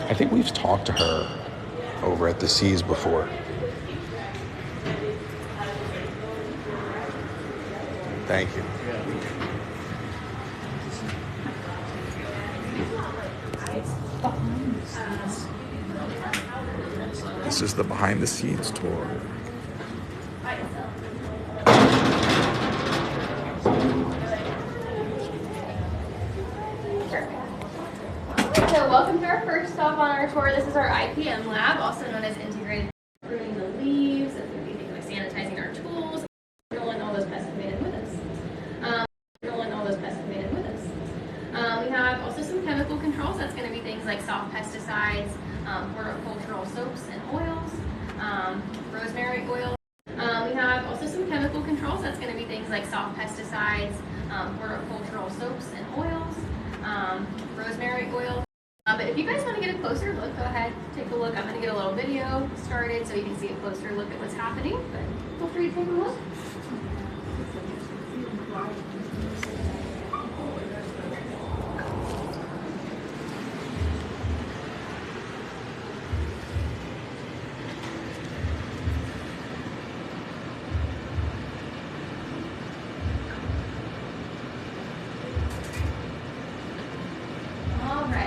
I think we've talked to her over at the Seas before. Thank you. This is the behind the scenes tour. So welcome to our first stop on our tour. This is our IPM lab, also known as integrated pruning the leaves, and we do things like sanitizing our tools, controlling all those pests invaded with us. We have also some chemical controls. That's going to be things like soft pesticides, horticultural soaps and oils, rosemary oil. We have also some chemical controls. That's going to be things like soft pesticides, horticultural soaps and oils, rosemary oil. But if you guys want to get a closer look, go ahead, take a look. I'm going to get a little video started so you can see a closer look at what's happening. But feel free to take a look.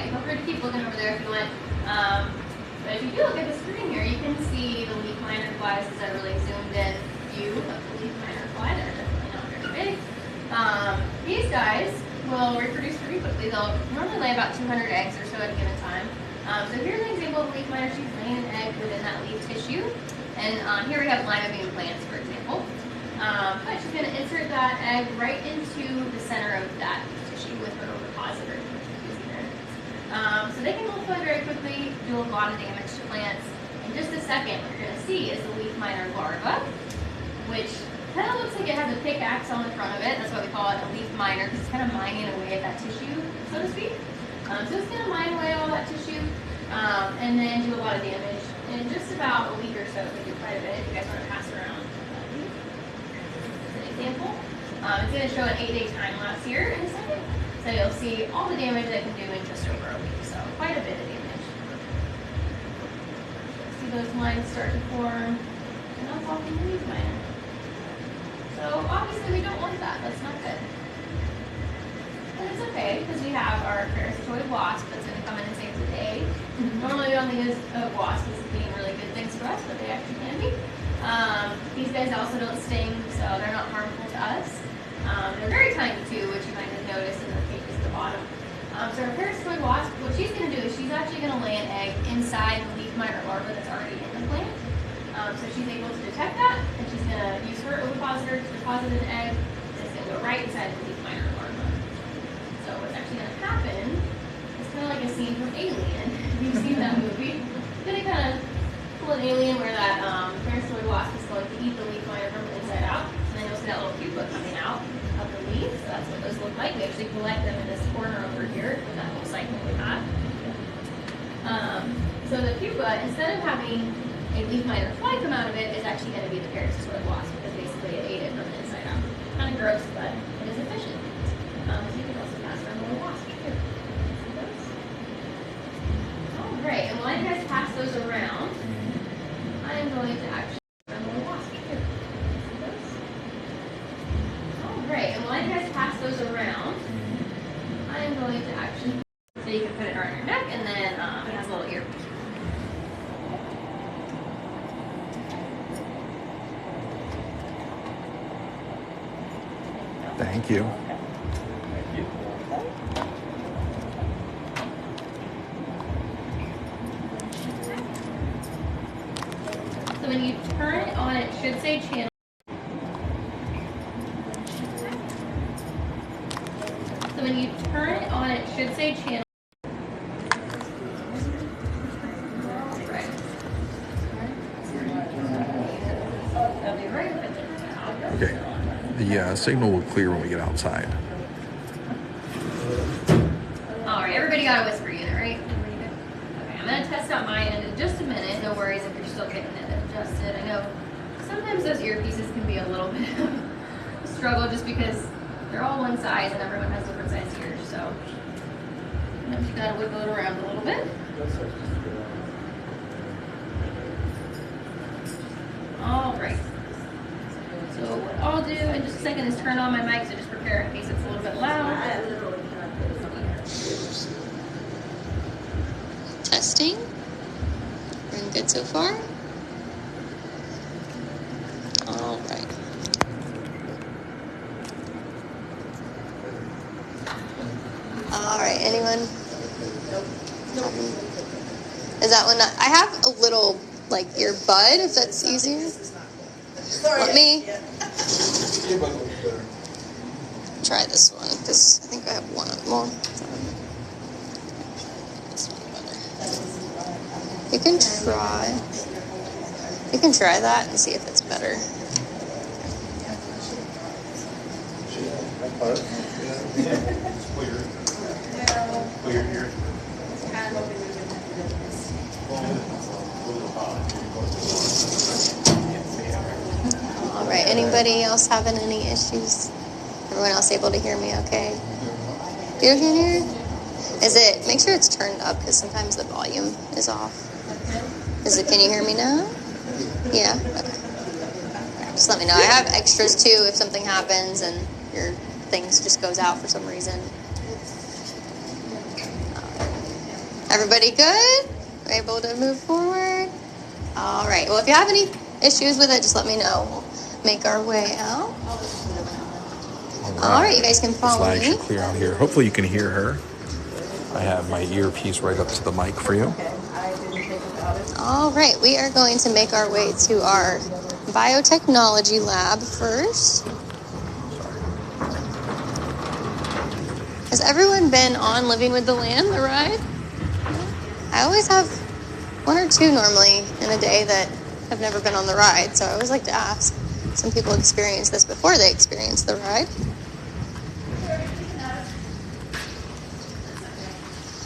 Feel free to keep looking over there if you want. But if you do look at the screen here, you can see the leaf miner flies. This is a really zoomed in view of the leaf miner fly. They're definitely not very big. These guys will reproduce pretty quickly. They'll normally lay about 200 eggs or so at a given time. So here's an example of a leaf miner. She's laying an egg within that leaf tissue. And here we have lima bean plants, for example. But she's going to insert that egg right into the center of that tissue with her ovipositor. So they can multiply very quickly, do a lot of damage to plants. In just a second, what you're going to see is the leaf miner larva, which kind of looks like it has a pickaxe on the front of it. That's why we call it a leaf miner, because it's kind of mining away at that tissue, so to speak. So it's going to mine away all that tissue and then do a lot of damage. In just about a week or so, they do quite a bit. If you guys want to pass around an example. It's going to show an 8-day time lapse here in a second. So you'll see all the damage they can do in just over a week. So quite a bit of damage. See those lines start to form. And that's all the leaf miner. So obviously we don't want that. That's not good. But it's okay because we have our parasitoid wasp that's going to come in and save the day. Normally we don't think of wasps as being really good things for us, but they actually can be. These guys also don't sting, so they're not harmful to us. They're very tiny too, which you might have noticed in the pictures at the bottom. So our parasitoid wasp, what she's going to do is she's actually going to lay an egg inside the leaf miner larva that's already in the plant. So she's able to detect that, and she's going to use her ovipositor to deposit an egg, and it's going to go right inside the leaf miner larva. So what's actually going to happen is kind of like a scene from Alien. You've seen that movie. It's going to kind of pull an alien where that parasitoid wasp is going to eat the leaf miner from the inside out. And then you'll see that little pupa coming out of the leaf. So that's what those look like. We actually collect them in this corner over here in that whole cycle we have. So the pupa, instead of having a leaf miner fly come out of it, is actually going to be the parasitoid wasp because basically it ate it from the inside out. Kind of gross, but it is efficient. So you can also pass around the little wasp too. All right, and while you guys pass those around, I am going to actually run the little wasp too. Alright, and while you guys pass those around, I am going to actually, so you can put it around your neck, and then it has a little ear. Thank you. So when you turn it on, it should say channel. So when you turn it on, it should say channel. Okay. The signal will clear when we get outside. All right, everybody got a whisper unit, right? Okay, I'm gonna test out my end in just a minute. No worries if you're still getting it adjusted. I know sometimes those earpieces can be a little bit of a struggle just because they're all one size and everyone has different size ears. So sometimes you gotta wiggle it around a little bit. All right. So what I'll do in just a second is turn on my mic, so just prepare in case it's a little bit loud. Testing. Doing good so far. All right. All right. Anyone? Is that one? I have a little like earbud, if that's easier. Let me try this one because I think I have one more. You can try that and see if it's better. All right, anybody else having any issues? Everyone else able to hear me okay? You can hear? Make sure it's turned up because sometimes the volume is off. Can you hear me now? Yeah? Okay. Just let me know. I have extras too if something happens and your things just goes out for some reason. Everybody good? We're able to move forward? All right. Well, if you have any issues with it, just let me know. We'll make our way out. All right. You guys can follow me. This line should clear out here. Hopefully you can hear her. I have my earpiece right up to the mic for you. All right. We are going to make our way to our biotechnology lab first. Has everyone been on Living with the Land, the ride? I always have one or two normally in a day that have never been on the ride, so I always like to ask. Some people experience this before they experience the ride.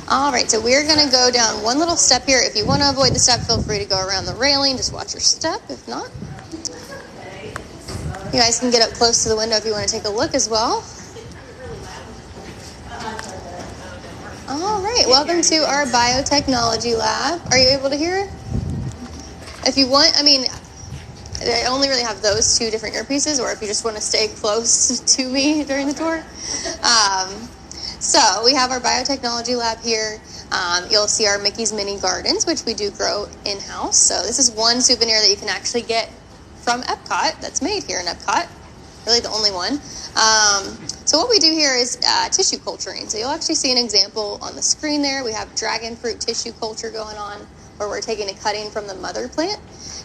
All right, so we're going to go down one little step here. If you want to avoid the step, feel free to go around the railing. Just watch your step. If not, you guys can get up close to the window if you want to take a look as well. All right, welcome to our biotechnology lab. Are you able to hear? If you want, I only really have those two different earpieces, or if you just want to stay close to me during the tour. So we have our biotechnology lab here. You'll see our Mickey's Mini Gardens, which we do grow in-house. So this is one souvenir that you can actually get from EPCOT that's made here in EPCOT. Really the only one. So what we do here is tissue culturing. So you'll actually see an example on the screen there. We have dragon fruit tissue culture going on, where we're taking a cutting from the mother plant.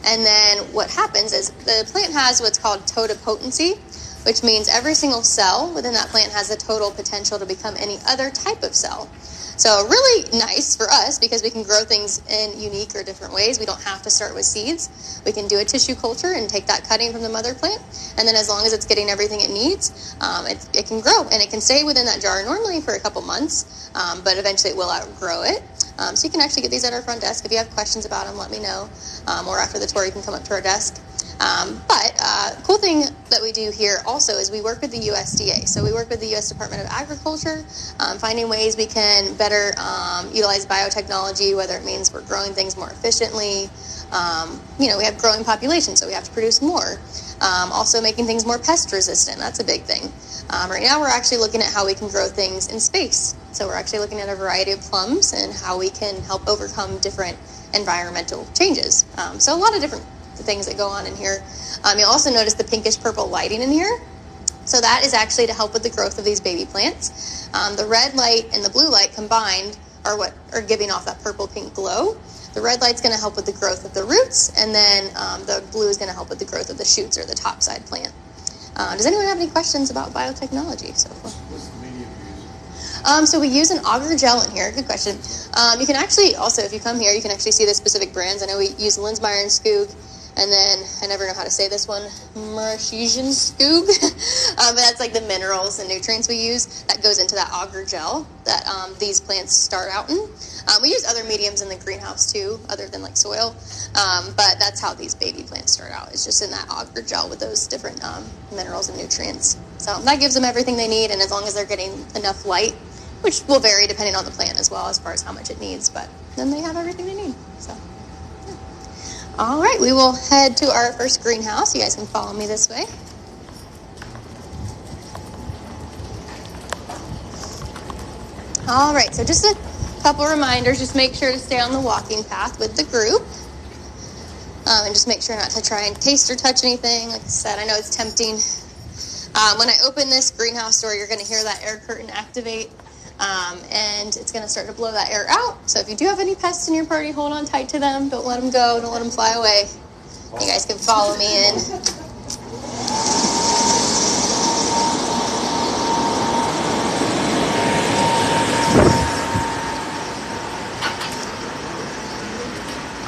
And then what happens is the plant has what's called totipotency, which means every single cell within that plant has the total potential to become any other type of cell. So really nice for us because we can grow things in unique or different ways. We don't have to start with seeds. We can do a tissue culture and take that cutting from the mother plant. And then as long as it's getting everything it needs, it can grow. And it can stay within that jar normally for a couple months, but eventually it will outgrow it. So you can actually get these at our front desk. If you have questions about them, let me know. Or after the tour, you can come up to our desk. Cool thing that we do here also is we work with the USDA. So we work with the U.S. Department of Agriculture, finding ways we can better utilize biotechnology, whether it means we're growing things more efficiently. We have growing populations, so we have to produce more. Also making things more pest resistant. That's a big thing. Right now we're actually looking at how we can grow things in space. So we're actually looking at a variety of plums and how we can help overcome different environmental changes. So a lot of different things that go on in here. You'll also notice the pinkish purple lighting in here. So that is actually to help with the growth of these baby plants. The red light and the blue light combined are what are giving off that purple pink glow. The red light's going to help with the growth of the roots, and then the blue is going to help with the growth of the shoots or the topside plant. Does anyone have any questions about biotechnology so far? So we use an agar gel in here. Good question. You can actually also, if you come here, you can actually see the specific brands. I know we use Linsmeyer and Skoog. And then, I never know how to say this one, Mauritian Skoog. But that's like the minerals and nutrients we use that goes into that agar gel that these plants start out in. We use other mediums in the greenhouse too, other than like soil. But that's how these baby plants start out. It's just in that agar gel with those different minerals and nutrients. So that gives them everything they need. And as long as they're getting enough light which will vary depending on the plant as well as far as how much it needs, but then they have everything they need. So, yeah. All right, we will head to our first greenhouse. You guys can follow me this way. All right, so just a couple reminders. Just make sure to stay on the walking path with the group. And just make sure not to try and taste or touch anything. Like I said, I know it's tempting. When I open this greenhouse door, you're going to hear that air curtain activate. And it's going to start to blow that air out. So if you do have any pests in your party, hold on tight to them. Don't let them go. Don't let them fly away. You guys can follow me in.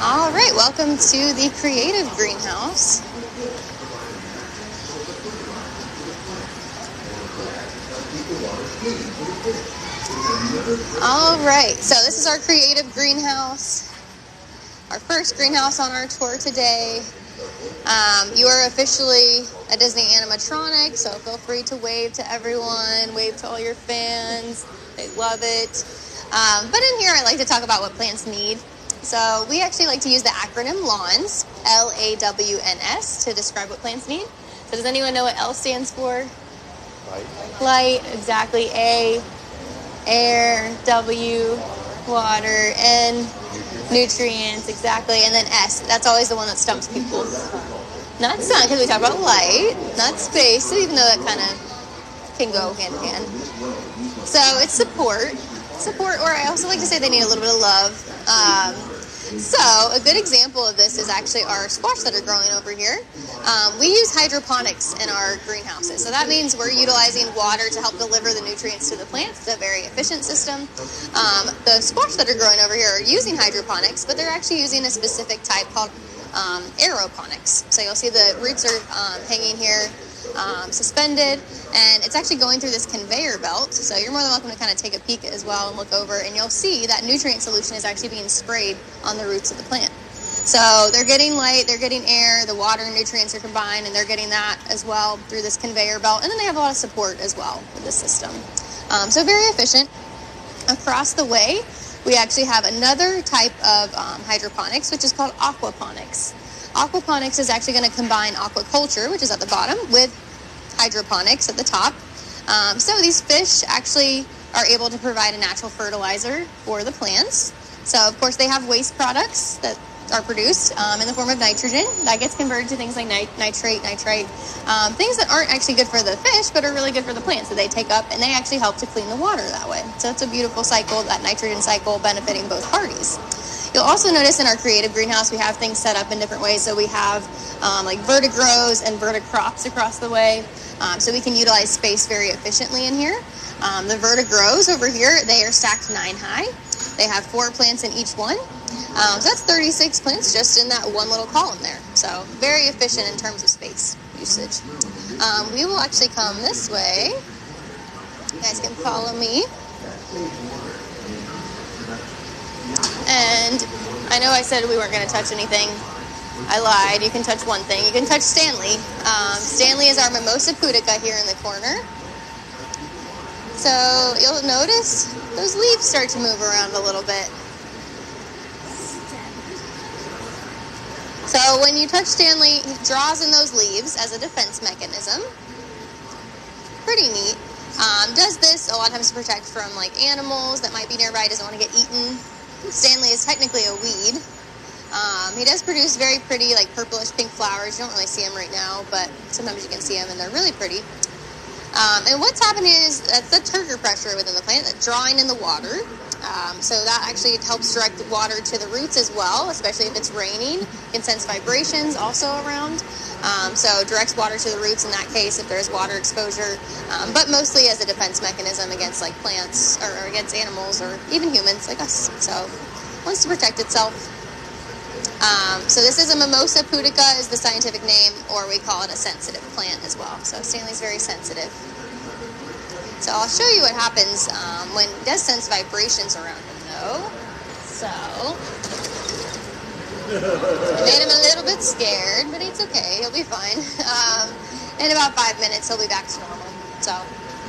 All right, welcome to the creative greenhouse. All right, so this is our creative greenhouse, our first greenhouse on our tour today. You are officially a Disney animatronic, so feel free to wave to everyone, wave to all your fans. They love it. But in here, I like to talk about what plants need. So we actually like to use the acronym LAWNS, L-A-W-N-S, to describe what plants need. So does anyone know what L stands for? Light, exactly. A, air. W, water. N, nutrients, exactly. And then S, that's always the one that stumps people. Not sun, because we talk about light, not space, even though that kind of can go hand in hand. So it's support, or I also like to say they need a little bit of love. So a good example of this is actually our squash that are growing over here. We use hydroponics in our greenhouses. So that means we're utilizing water to help deliver the nutrients to the plants. It's a very efficient system. The squash that are growing over here are using hydroponics, but they're actually using a specific type called aeroponics. So you'll see the roots are hanging here, suspended, and it's actually going through this conveyor belt. So you're more than welcome to kind of take a peek as well and look over, and you'll see that nutrient solution is actually being sprayed on the roots of the plant. So they're getting light, they're getting air, the water and nutrients are combined, and they're getting that as well through this conveyor belt. And then they have a lot of support as well with the system. So very efficient. Across the way, we actually have another type of hydroponics, which is called aquaponics. Aquaponics is actually going to combine aquaculture, which is at the bottom, with hydroponics at the top. So these fish actually are able to provide a natural fertilizer for the plants. So, of course, they have waste products that are produced in the form of nitrogen. That gets converted to things like nitrate, things that aren't actually good for the fish, but are really good for the plants that they take up, and they actually help to clean the water that way. So it's a beautiful cycle, that nitrogen cycle, benefiting both parties. You'll also notice in our creative greenhouse, we have things set up in different ways. So we have like vertigrows and verticrops across the way. So we can utilize space very efficiently in here. The vertigrows over here, they are stacked 9 high. They have 4 plants in each one. So that's 36 plants just in that one little column there. So very efficient in terms of space usage. We will actually come this way. You guys can follow me. And I know I said we weren't going to touch anything. I lied. You can touch one thing. You can touch Stanley. Stanley is our Mimosa pudica here in the corner. So you'll notice those leaves start to move around a little bit. So when you touch Stanley, he draws in those leaves as a defense mechanism. Pretty neat. Does this a lot of times to protect from like animals that might be nearby, doesn't want to get eaten. Stanley is technically a weed. He does produce very pretty, like purplish pink flowers. You don't really see them right now, but sometimes you can see them, and they're really pretty. And what's happening is that's the turgor pressure within the plant that's drawing in the water. So that actually helps direct the water to the roots as well, especially if it's raining. You can sense vibrations also around. So directs water to the roots in that case if there's water exposure, but mostly as a defense mechanism against like plants or against animals or even humans like us. So wants to protect itself. So this is a Mimosa pudica is the scientific name, or we call it a sensitive plant as well. So Stanley's very sensitive. So I'll show you what happens when it does sense vibrations around him though. So I made him a little bit scared, but it's okay. He'll be fine. In about 5 minutes, he'll be back to normal. So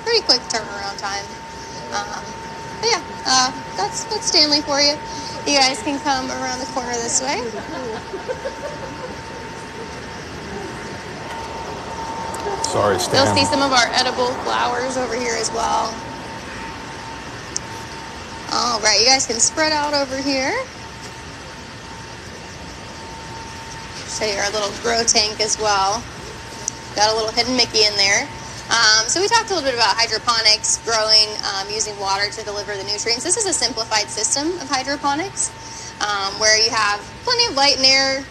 pretty quick turnaround time. But yeah, that's Stanley for you. You guys can come around the corner this way. Sorry, Stan. You'll see some of our edible flowers over here as well. All right, you guys can spread out over here. Show you our little grow tank as well. Got a little hidden Mickey in there. So we talked a little bit about hydroponics, growing using water to deliver the nutrients. This is a simplified system of hydroponics where you have plenty of light and air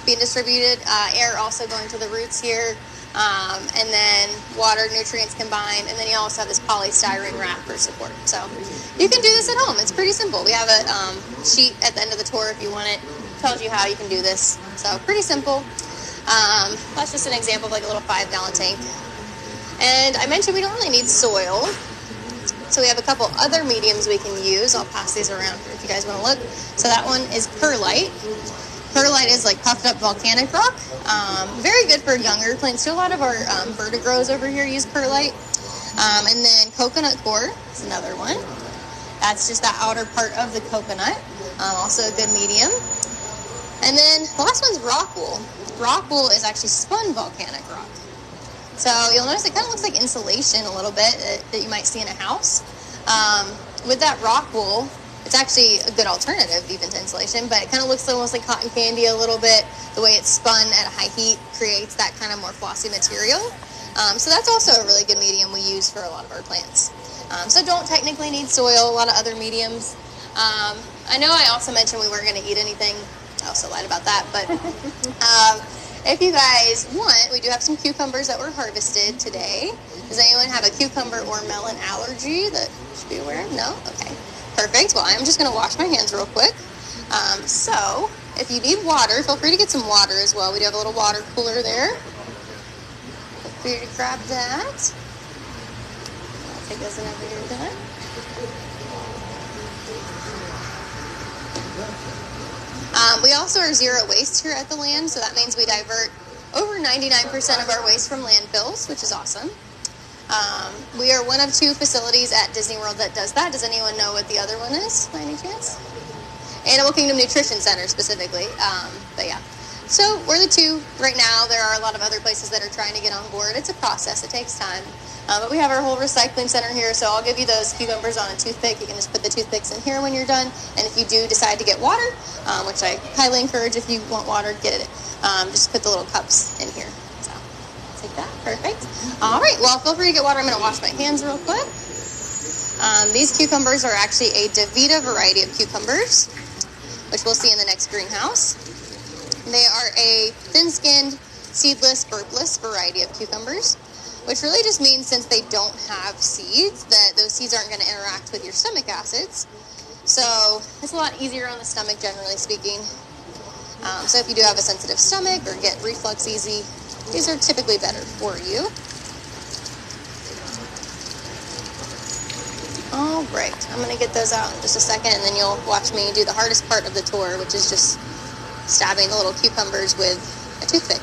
being distributed, air also going to the roots here, and then water, nutrients combined, and then you also have this polystyrene wrap for support. So you can do this at home. It's pretty simple. We have a sheet at the end of the tour if you want it. Tells you how you can do this. So pretty simple. That's just an example of like a little 5-gallon tank. And I mentioned we don't really need soil. So we have a couple other mediums we can use. I'll pass these around if you guys want to look. So that one is perlite. Perlite is like puffed up volcanic rock. Very good for younger plants. So a lot of our vertigrows over here use perlite. And then coconut core is another one. That's just the outer part of the coconut. Also a good medium. And then the last one's rock wool. Rock wool is actually spun volcanic rock. So you'll notice it kind of looks like insulation a little bit that you might see in a house. With that rock wool, it's actually a good alternative even to insulation, but it kind of looks almost like cotton candy a little bit. The way it's spun at high heat creates that kind of more flossy material. So that's also a really good medium we use for a lot of our plants. So don't technically need soil, a lot of other mediums. I know I also mentioned we weren't going to eat anything. I also lied about that, but if you guys want, we do have some cucumbers that were harvested today. Does anyone have a cucumber or melon allergy that you should be aware of? No? Okay. Perfect. Well, I'm just going to wash my hands real quick. So, if you need water, feel free to get some water as well. We do have a little water cooler there. Feel free to grab that. I'll take this whenever you're done. We also are zero waste here at the land, so that means we divert over 99% of our waste from landfills, which is awesome. We are one of 2 facilities at Disney World that does that. Does anyone know what the other one is, by any chance? Animal Kingdom Nutrition Center, specifically. But yeah. So we're the 2 right now. There are a lot of other places that are trying to get on board. It's a process. It takes time. But we have our whole recycling center here, so I'll give you those cucumbers on a toothpick. You can just put the toothpicks in here when you're done. And if you do decide to get water, which I highly encourage if you want water, get it. Just put the little cups in here. So take that. Perfect. All right. Well, feel free to get water. I'm going to wash my hands real quick. These cucumbers are actually a Davita variety of cucumbers, which we'll see in the next greenhouse. They are a thin-skinned, seedless, burpless variety of cucumbers, which really just means since they don't have seeds, that those seeds aren't going to interact with your stomach acids. So it's a lot easier on the stomach, generally speaking. So if you do have a sensitive stomach or get reflux easy, these are typically better for you. All right, I'm going to get those out in just a second, and then you'll watch me do the hardest part of the tour, which is just stabbing the little cucumbers with a toothpick.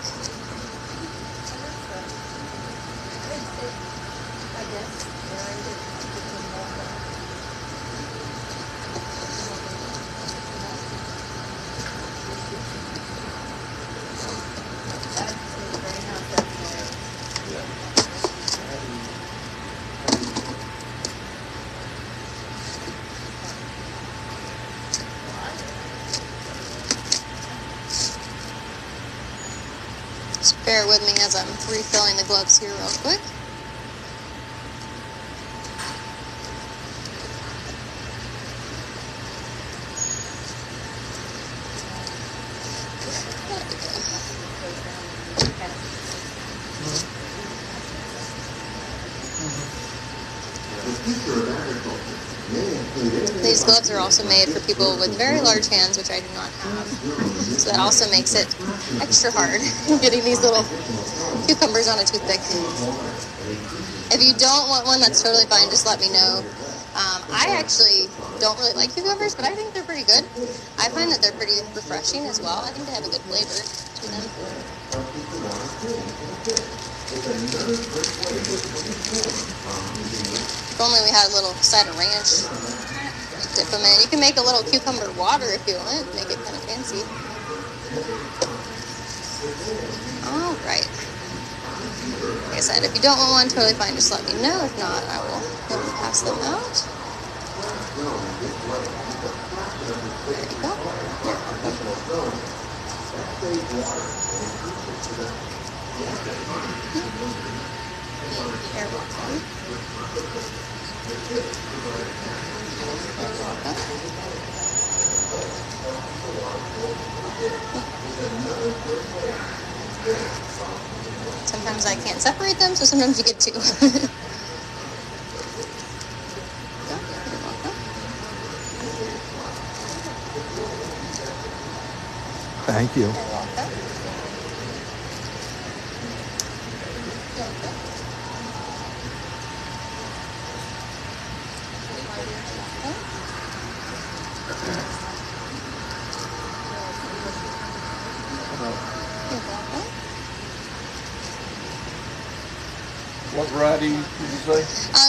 Just bear with me as I'm refilling the gloves here real quick. These gloves are also made for people with very large hands, which I do not have. So that also makes it extra hard getting these little cucumbers on a toothpick. If you don't want one, that's totally fine. Just let me know. I actually don't really like cucumbers, but I think they're pretty good. I find that they're pretty refreshing as well. I think they have a good flavor to them. If only we had a little side of ranch. dip them in. You can make a little cucumber water if you want, make it kind of fancy. All right. Like I said, if you don't want one, totally fine, just let me know. If not, I will go and pass them out. There you go. You're welcome. Sometimes I can't separate them, so sometimes you get two. Thank you. You're welcome. What variety did you say?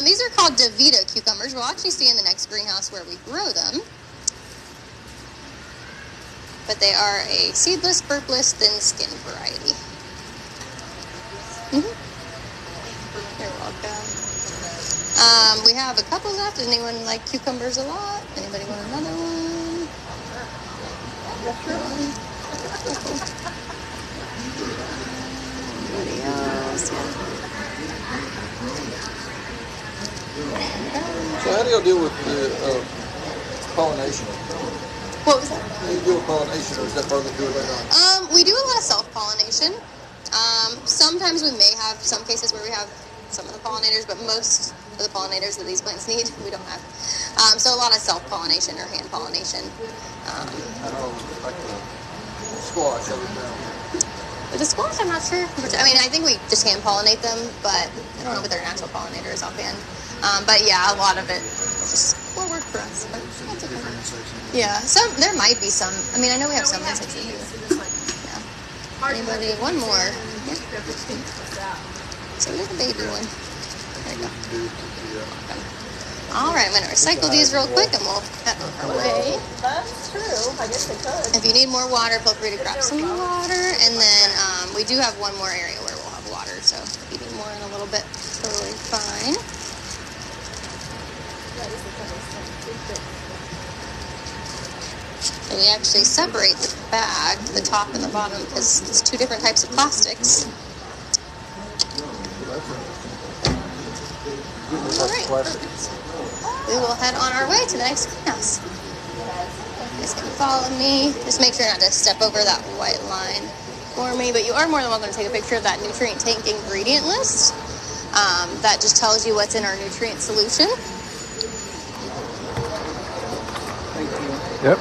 These are called DeVito cucumbers. We'll actually see in the next greenhouse where we grow them. But they are a seedless, burpless, thin-skinned variety. You're welcome. We have a couple left. Does anyone like cucumbers a lot? Anybody want another one? Anybody else? So how do y'all deal with the pollination? What was that? How do you deal with pollination, or is that part of the do it later on? We do a lot of self-pollination. Sometimes we may have some cases where we have some of the pollinators, but most of the pollinators that these plants need, we don't have. So a lot of self-pollination or hand pollination. I know, like the squash up and down. The squash, I'm not sure. I mean, I think we just hand pollinate them, but I don't know what their natural pollinator is offhand. But yeah, a lot of it is just more work for us. But that's okay. Yeah, there might be some. I mean, I know we have some insects in here. Yeah. Anybody? One more. Yeah. So we have a baby one. There you go. All right, I'm going to recycle these real quick and we'll head on our way. That's true. I guess they could. If you need more water, feel free to grab some water. And then we do have one more area where we'll have water. So if you need more in a little bit, totally fine. So we actually separate the bag, the top and the bottom, because it's two different types of plastics. All right, perfect. We will head on our way to the next greenhouse. You guys can follow me. Just make sure not to step over that white line for me, but you are more than welcome to take a picture of that nutrient tank ingredient list. That just tells you what's in our nutrient solution. Yep.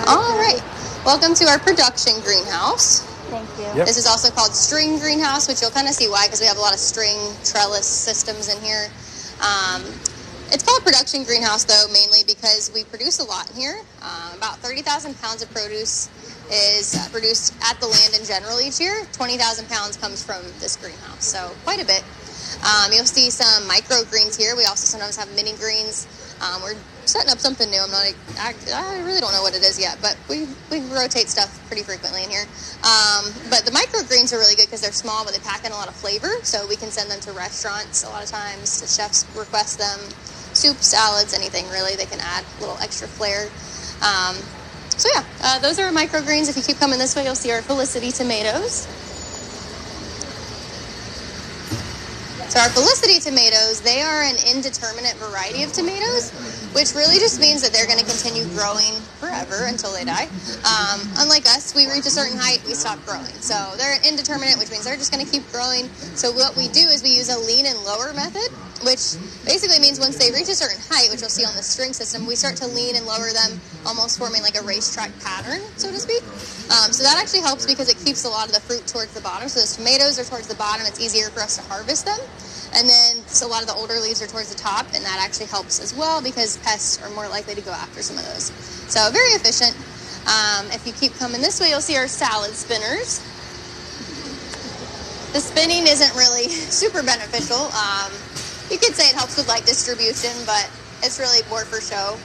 All right, welcome to our production greenhouse. Thank you. Yep. This is also called string greenhouse, which you'll kind of see why, because we have a lot of string trellis systems in here. It's called production greenhouse, though, mainly because we produce a lot in here. About 30,000 pounds of produce is produced at the land in general each year. 20,000 pounds comes from this greenhouse, so quite a bit. You'll see some microgreens here. We also sometimes have mini greens. We're setting up something new. I really don't know what it is yet, but we rotate stuff pretty frequently in here. But the microgreens are really good because they're small, but they pack in a lot of flavor. So we can send them to restaurants a lot of times. The chefs request them. Soup, salads, anything really. They can add a little extra flair. So yeah, those are microgreens. If you keep coming this way, you'll see our Felicity tomatoes. So our Felicity tomatoes, they are an indeterminate variety of tomatoes, which really just means that they're going to continue growing forever until they die. Unlike us, we reach a certain height, we stop growing. So they're indeterminate, which means they're just going to keep growing. So what we do is we use a lean and lower method, which basically means once they reach a certain height, which you'll see on the string system, we start to lean and lower them, almost forming like a racetrack pattern, so to speak. So that actually helps because it keeps a lot of the fruit towards the bottom. So those tomatoes are towards the bottom, it's easier for us to harvest them. And then so a lot of the older leaves are towards the top, and that actually helps as well because pests are more likely to go after some of those. So very efficient. If you keep coming this way, you'll see our salad spinners. The spinning isn't really super beneficial. You could say it helps with like distribution, but It's really more for show.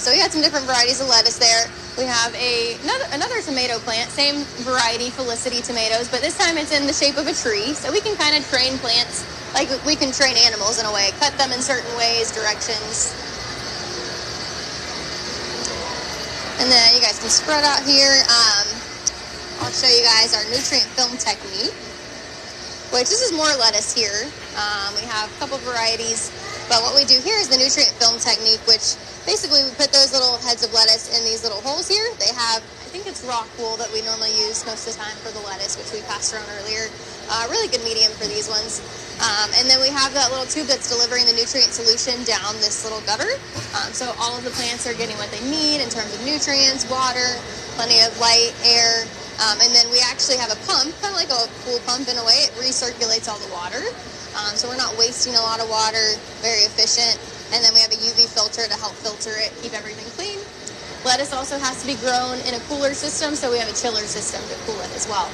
So we had some different varieties of lettuce there. We have another tomato plant, same variety, Felicity tomatoes, but this time it's in the shape of a tree. So we can kind of train plants like we can train animals in a way, cut them in certain ways, directions. And then you guys can spread out here. I'll show you guys our nutrient film technique, which this is more lettuce here. We have a couple varieties, but what we do here is the nutrient film technique, which basically we put those little heads of lettuce in these little holes here. They have, I think it's rock wool that we normally use most of the time for the lettuce, which we passed around earlier. Really good medium for these ones. And then we have that little tube that's delivering the nutrient solution down this little gutter. So all of the plants are getting what they need in terms of nutrients, water, plenty of light, air. And then we actually have a pump, kind of like a pool pump in a way. It recirculates all the water. So we're not wasting a lot of water, very efficient. And then we have a UV filter to help filter it, keep everything clean. Lettuce also has to be grown in a cooler system, so we have a chiller system to cool it as well.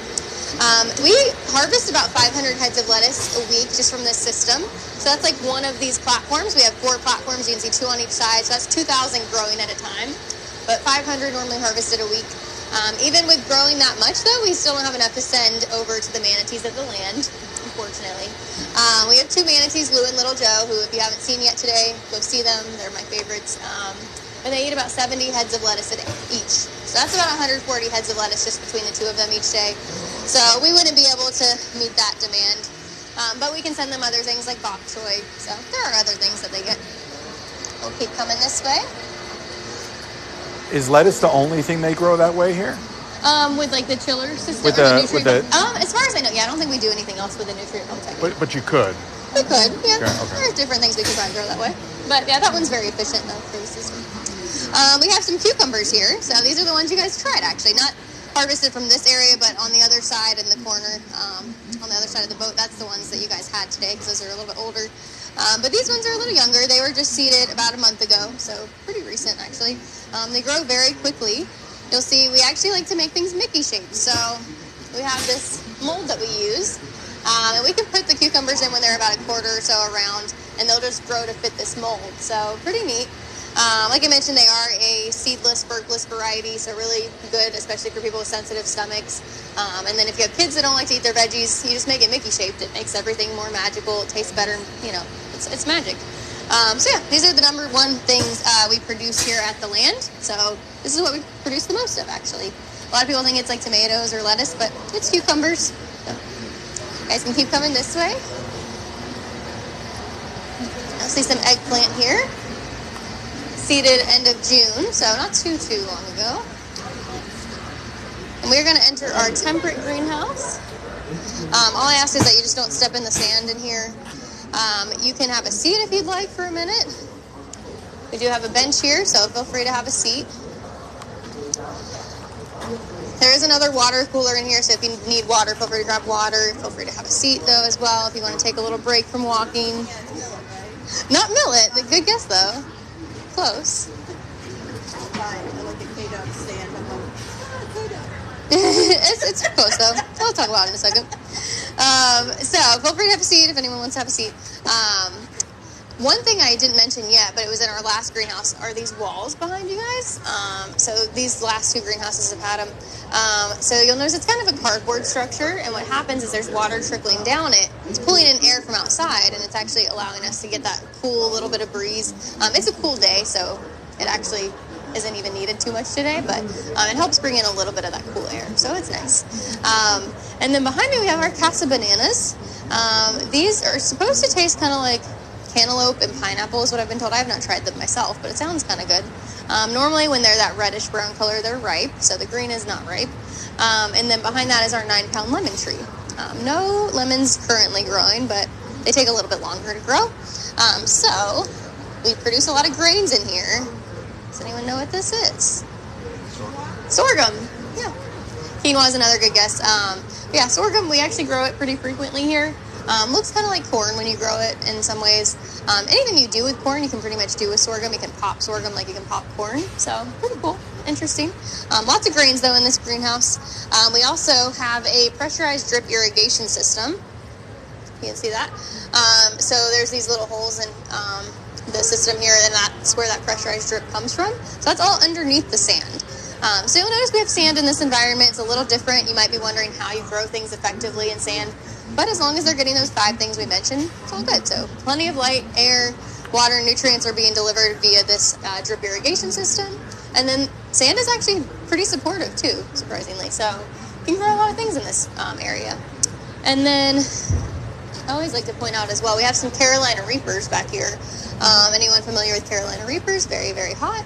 We harvest about 500 heads of lettuce a week just from this system. So that's like one of these platforms. We have 4 platforms. You can see 2 on each side. So that's 2,000 growing at a time. But 500 normally harvested a week. Even with growing that much, though, we still don't have enough to send over to the manatees of the land, unfortunately. We have 2 manatees, Lou and Little Joe, who if you haven't seen yet today, go see them. They're my favorites. And they eat about 70 heads of lettuce a day each. So that's about 140 heads of lettuce just between the 2 of them each day. So we wouldn't be able to meet that demand. But we can send them other things like bok choy. So there are other things that they get. We'll keep coming this way. Is lettuce the only thing they grow that way here? With like the chiller system with or the nutrient film. As far as I know, I don't think we do anything else with the nutrient film technique. But you could. We could, yeah. Okay. There's different things we could probably grow that way. But yeah, that one's very efficient though for the system. We have some cucumbers here. So these are the ones you guys tried actually. Not harvested from this area, but on the other side in the corner, on the other side of the boat, that's the ones that you guys had today because those are a little bit older. But these ones are a little younger. They were just seeded about a month ago, so pretty recent actually. They grow very quickly. You'll see we actually like to make things Mickey shaped. So we have this mold that we use, and we can put the cucumbers in when they're about a quarter or so around, and they'll just grow to fit this mold. So pretty neat. Like I mentioned, they are a seedless, burgless variety, so really good, especially for people with sensitive stomachs. And then if you have kids that don't like to eat their veggies, you just make it Mickey shaped. It makes everything more magical. It tastes better. It's magic. So yeah, these are the number 1 things we produce here at the land. So this is what we produce the most of, actually. A lot of people think it's like tomatoes or lettuce, but it's cucumbers. So you guys can keep coming this way. I'll see some eggplant here. Seeded end of June, so not too long ago. And we're going to enter our temperate greenhouse. All I ask is that you just don't step in the sand in here. You can have a seat if you'd like for a minute. We do have a bench here, so feel free to have a seat. There is another water cooler in here, so if you need water, feel free to grab water. Feel free to have a seat, though, as well, if you want to take a little break from walking. Not millet. Good guess, though. Close. It's close though. I'll talk about it in a second. So feel free to have a seat if anyone wants to have a seat. One thing I didn't mention yet, but it was in our last greenhouse, are these walls behind you guys. So these last 2 greenhouses have had them. So you'll notice it's kind of a cardboard structure, and what happens is there's water trickling down it. It's pulling in air from outside, and it's actually allowing us to get that cool little bit of breeze. It's a cool day, so it actually isn't even needed too much today, but it helps bring in a little bit of that cool air, so it's nice. And then behind me we have our Casa Bananas. These are supposed to taste kind of like cantaloupe and pineapple is what I've been told. I have not tried them myself, but it sounds kind of good. Normally when they're that reddish brown color, they're ripe, so the green is not ripe. And then behind that is our 9-pound lemon tree. No lemons currently growing, but they take a little bit longer to grow. So we produce a lot of grains in here. Does anyone know what this is? Sorghum. Yeah. Quinoa is another good guess. Yeah, sorghum, we actually grow it pretty frequently here. Looks kind of like corn when you grow it in some ways. Anything you do with corn, you can pretty much do with sorghum. You can pop sorghum like you can pop corn. So pretty cool. Interesting. Lots of grains, though, in this greenhouse. We also have a pressurized drip irrigation system. You can see that. So there's these little holes the system here, and that's where that pressurized drip comes from. So that's all underneath the sand. So you'll notice we have sand in this environment. It's a little different. You might be wondering how you grow things effectively in sand, but as long as they're getting those 5 things we mentioned, it's all good. So plenty of light, air, water, and nutrients are being delivered via this drip irrigation system. And then sand is actually pretty supportive too, surprisingly. So you can grow a lot of things in this area. And then I always like to point out as well, we have some Carolina Reapers back here. Anyone familiar with Carolina Reapers? Very, very hot.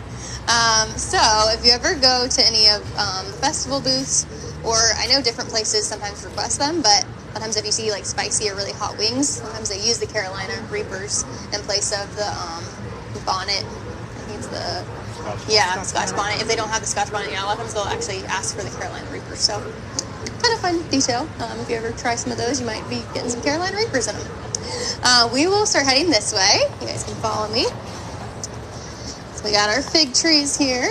So if you ever go to any of the festival booths, or I know different places sometimes request them, but sometimes if you see like spicy or really hot wings, sometimes they use the Carolina Reapers in place of the bonnet. I think it's the Scotch bonnet. If they don't have the Scotch bonnet, a lot of times they'll actually ask for the Carolina Reapers. So kind of fun detail. If you ever try some of those, you might be getting some Carolina Reapers in them. We will start heading this way. You guys can follow me. So we got our fig trees here,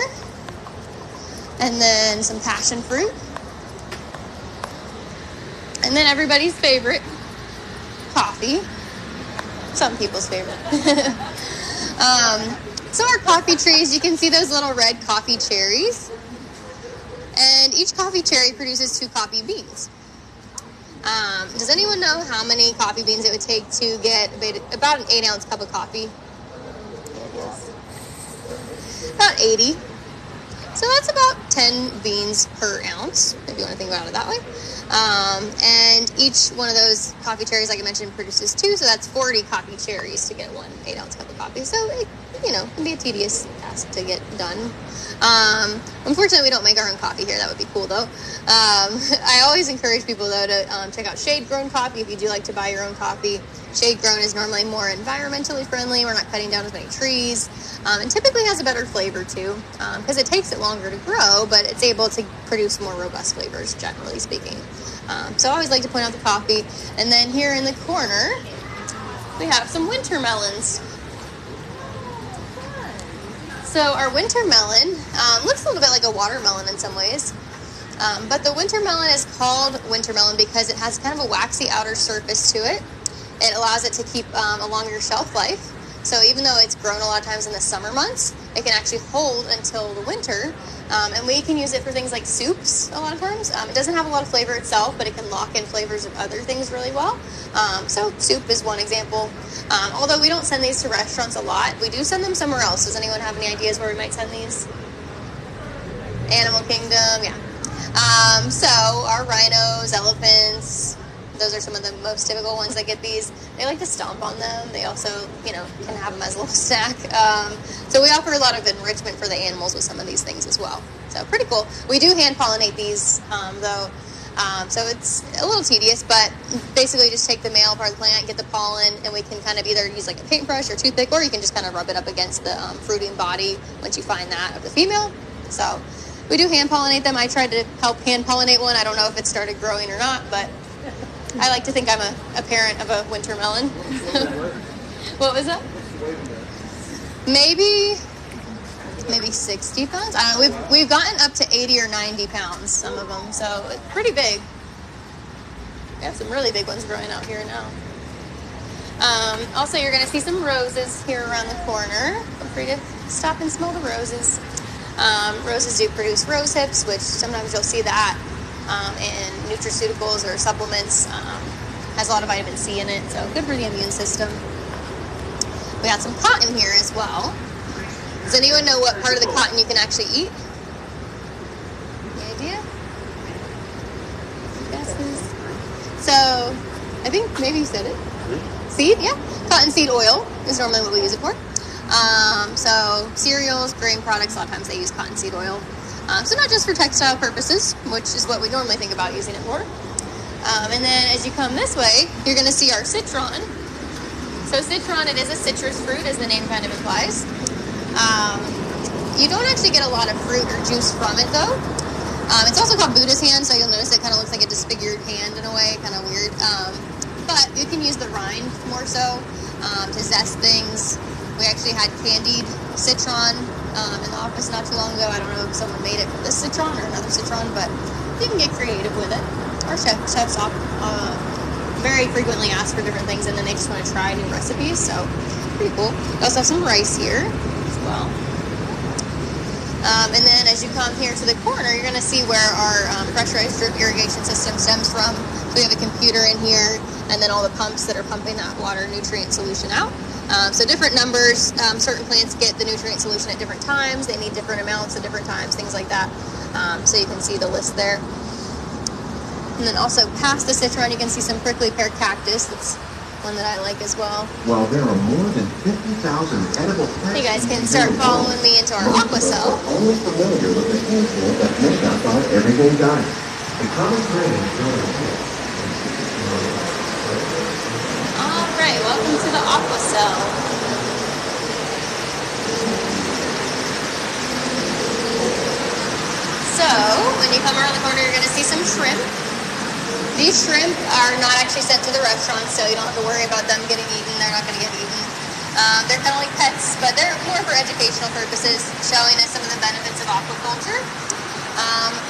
and then some passion fruit, and then everybody's favorite, coffee. Some people's favorite. So our coffee trees, you can see those little red coffee cherries, and each coffee cherry produces 2 coffee beans. Does anyone know how many coffee beans it would take to get about an 8-ounce cup of coffee? About 80. So that's about 10 beans per ounce, if you want to think about it that way. And each one of those coffee cherries, like I mentioned, produces 2, so that's 40 coffee cherries to get 1 8-ounce cup of coffee. So it, can be a tedious task to get done. Unfortunately, we don't make our own coffee here. That would be cool, though. I always encourage people, though, to check out shade-grown coffee if you do like to buy your own coffee. Shade-grown is normally more environmentally friendly. We're not cutting down as many trees. And typically has a better flavor, too, because it takes it longer to grow, but it's able to produce more robust flavors, generally speaking. So I always like to point out the coffee. And then here in the corner, we have some winter melons. So our winter melon looks a little bit like a watermelon in some ways. But the winter melon is called winter melon because it has kind of a waxy outer surface to it. It allows it to keep a longer shelf life. So even though it's grown a lot of times in the summer months, it can actually hold until the winter. And we can use it for things like soups a lot of times. It doesn't have a lot of flavor itself, but it can lock in flavors of other things really well. So soup is one example. Although we don't send these to restaurants a lot, we do send them somewhere else. Does anyone have any ideas where we might send these? Animal Kingdom, yeah. So our rhinos, elephants, those are some of the most typical ones that get these. They like to stomp on them. They also, can have them as a little snack. So we offer a lot of enrichment for the animals with some of these things as well. So pretty cool. We do hand pollinate these, though. So it's a little tedious, but basically just take the male part of the plant, get the pollen, and we can kind of either use like a paintbrush or toothpick, or you can just kind of rub it up against the fruiting body once you find that of the female. So we do hand pollinate them. I tried to help hand pollinate one. I don't know if it started growing or not, but I like to think I'm a parent of a winter melon. What was that? Maybe 60 pounds. I don't know. We've gotten up to 80 or 90 pounds, some of them. So it's pretty big. We have some really big ones growing out here now. Also, you're going to see some roses here around the corner. Feel free to stop and smell the roses. Roses do produce rose hips, which sometimes you'll see that in nutraceuticals or supplements. Has a lot of vitamin C in it, so good for the immune system. We got some cotton here as well. Does anyone know what part of the cotton you can actually eat? Any idea? Guesses? So, I think maybe you said it. Seed, yeah. Cottonseed oil is normally what we use it for. So cereals, grain products, a lot of times they use cottonseed oil. So not just for textile purposes, which is what we normally think about using it for. And then as you come this way, you're going to see our citron. So citron, it is a citrus fruit, as the name kind of implies. You don't actually get a lot of fruit or juice from it, though. It's also called Buddha's hand, so you'll notice it kind of looks like a disfigured hand in a way, kind of weird. But you can use the rind more so to zest things. We actually had candied citron in the office not too long ago. I don't know if someone made it for this citron or another citron, but you can get creative with it. Our chefs very frequently ask for different things, and then they just want to try new recipes. So pretty cool. We also have some rice here as well. And then as you come here to the corner, you're going to see where our pressurized drip irrigation system stems from. So we have a computer in here, and then all the pumps that are pumping that water nutrient solution out. So different numbers, certain plants get the nutrient solution at different times. They need different amounts at different times, things like that. So you can see the list there. And then also past the citron, you can see some prickly pear cactus. That's one that I like as well. Well, there are more than 50,000 edible plants. You guys can start following me into our aqua cell. Only familiar with the handful that make up our everyday diet. The common thread All right, welcome to the aqua cell. So when you come around the corner, you're going to see some shrimp. These shrimp are not actually sent to the restaurant, so you don't have to worry about them getting eaten. They're not going to get eaten. They're kind of like pets, but they're more for educational purposes, showing us some of the benefits of aquaculture.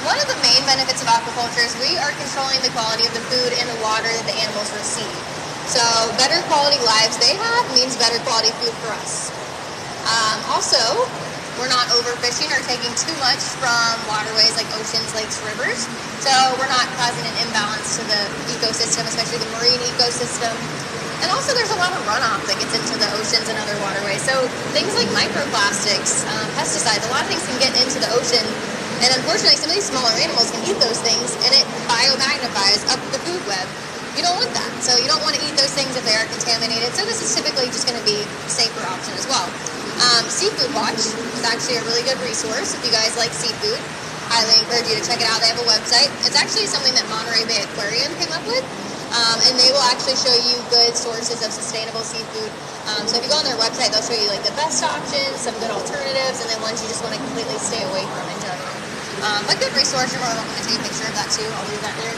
One of the main benefits of aquaculture is we are controlling the quality of the food and the water that the animals receive. So better quality lives they have means better quality food for us. Also, we're not overfishing or taking too much from waterways like oceans, lakes, rivers. So we're not causing an imbalance to the ecosystem, especially the marine ecosystem. And also there's a lot of runoff that gets into the oceans and other waterways. So things like microplastics, pesticides, a lot of things can get into the ocean. And unfortunately, some of these smaller animals can eat those things, and it biomagnifies up the food web. You don't want that. So you don't want to eat those things if they are contaminated. So this is typically just going to be a safer option as well. Seafood Watch is actually a really good resource if you guys like seafood. Highly encourage you to check it out. They have a website. It's actually something that Monterey Bay Aquarium came up with. And they will actually show you good sources of sustainable seafood. So if you go on their website, they'll show you like the best options, some good alternatives, and then ones you just want to completely stay away from in general. But good resource. You're more than welcome to take a picture of that too. I'll leave that there.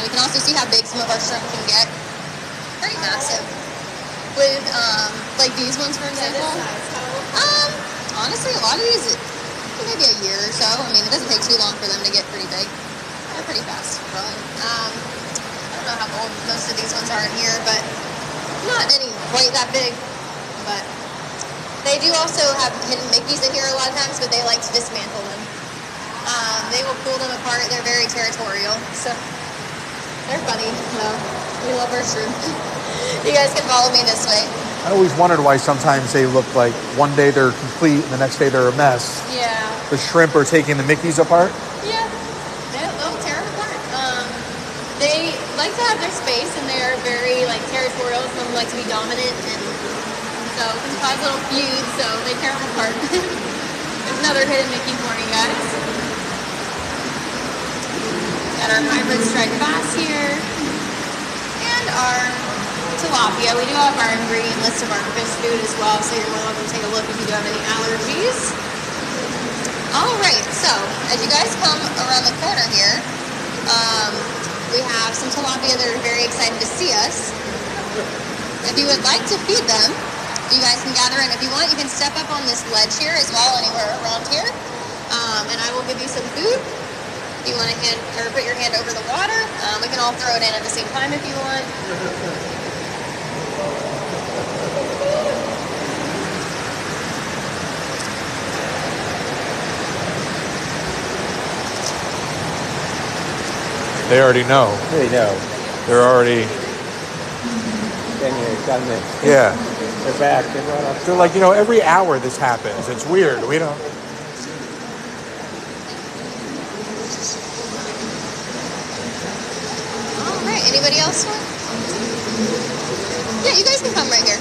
You can also see how big some of our shrimp can get. Pretty massive. With like these ones, for example. Honestly, a lot of these, maybe a year or so. I mean, it doesn't take too long for them to get pretty big. They're pretty fast growing. I don't know how old most of these ones are in here, but not any quite that big. But they do also have hidden Mickeys in here a lot of times, but they like to dismantle them. They will pull them apart. They're very territorial, so they're funny. We love our shrimp. You guys can follow me this way. I always wondered why sometimes they look like one day they're complete and the next day they're a mess. Yeah. The shrimp are taking the Mickeys apart? Yeah. They'll tear them apart. They like to have their space, and they are very like territorial. Some like to be dominant, and so it can cause little feuds, so they tear them apart. There's another hidden Mickey for you guys. Got our hybrid striped bass here. And our tilapia. We do have our ingredient list of our fish food as well, so you're more welcome to take a look if you do have any allergies. All right, so as you guys come around the corner here, we have some tilapia that are very excited to see us. If you would like to feed them, you guys can gather in. If you want, you can step up on this ledge here as well, anywhere around here, and I will give you some food. If you want to put your hand over the water, we can all throw it in at the same time if you want. They already know. They know. They're already, Then you've done this. yeah. They're back. They brought up. They're like, every hour this happens. It's weird. We don't. All right, anybody else want? Yeah, you guys can come right here.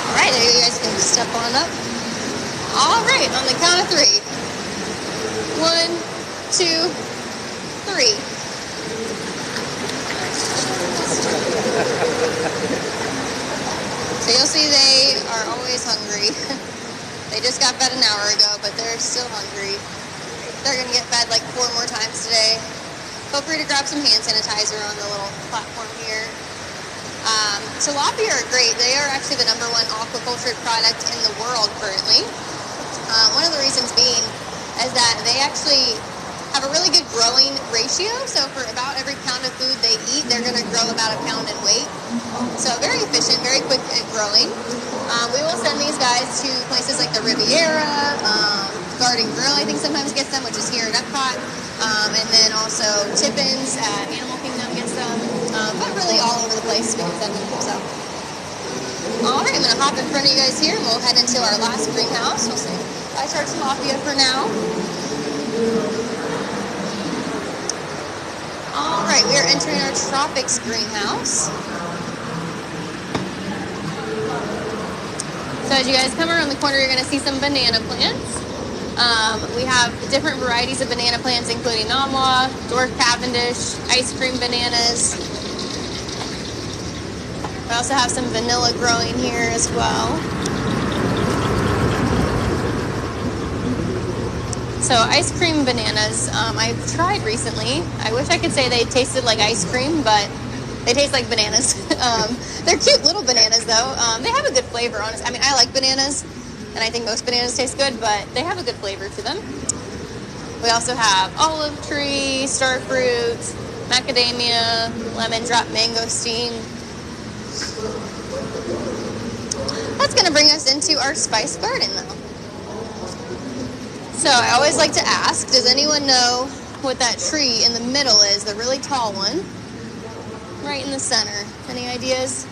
All right, you guys can step on up. All right, on the count of 3. 1, 2, 3. So you'll see they are always hungry. They just got fed an hour ago, but they're still hungry. They're going to get fed like 4 more times today. Feel free to grab some hand sanitizer on the little platform here. Tilapia are great. They are actually the #1 aquaculture product in the world currently. One of the reasons being is that they actually have a really good growing ratio. So for about every pound of food they eat, they're going to grow about a pound in weight. So very efficient, very quick at growing. We will send these guys to places like the Riviera, Garden Grill, I think sometimes gets them, which is here at EPCOT. And then also Tippins at Animal Kingdom gets them. But really all over the place we can send them. So. All right, I'm going to hop in front of you guys here, and we'll head into our last greenhouse. We'll say bye to our tilapia for now. All right, we are entering our tropics greenhouse. So as you guys come around the corner, you're going to see some banana plants. We have different varieties of banana plants, including Namwa, Dwarf Cavendish, ice cream bananas. We also have some vanilla growing here as well. So ice cream bananas, I've tried recently. I wish I could say they tasted like ice cream, but they taste like bananas. They're cute little bananas, though. They have a good flavor, honestly. I mean, I like bananas, and I think most bananas taste good, but they have a good flavor to them. We also have olive tree, star fruit, macadamia, lemon drop mangosteen. That's going to bring us into our spice garden, though. So I always like to ask, does anyone know what that tree in the middle is, the really tall one? Right in the center. Any ideas?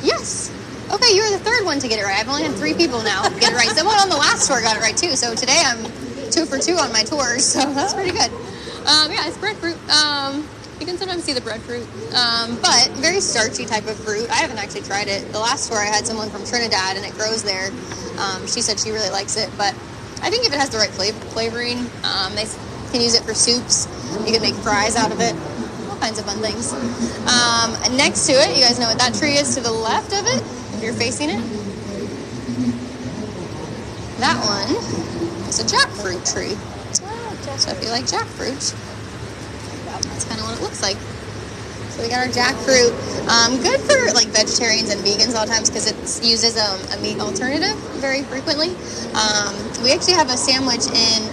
Yes. Okay, you were the third one to get it right. I've only had 3 people now get it right. Someone on the last tour got it right, too. So today I'm 2 for 2 on my tours, so that's pretty good. Yeah, it's breadfruit. You can sometimes see the breadfruit, but very starchy type of fruit. I haven't actually tried it. The last tour I had someone from Trinidad, and it grows there. She said she really likes it, but I think if it has the right flavoring, they can use it for soups. You can make fries out of it. All kinds of fun things. Next to it, you guys know what that tree is to the left of it, if you're facing it? That one is a jackfruit tree. So if you like jackfruit, that's kind of what it looks like. So we got our jackfruit. Good for like vegetarians and vegans a lot of times because it uses a meat alternative very frequently. We actually have a sandwich in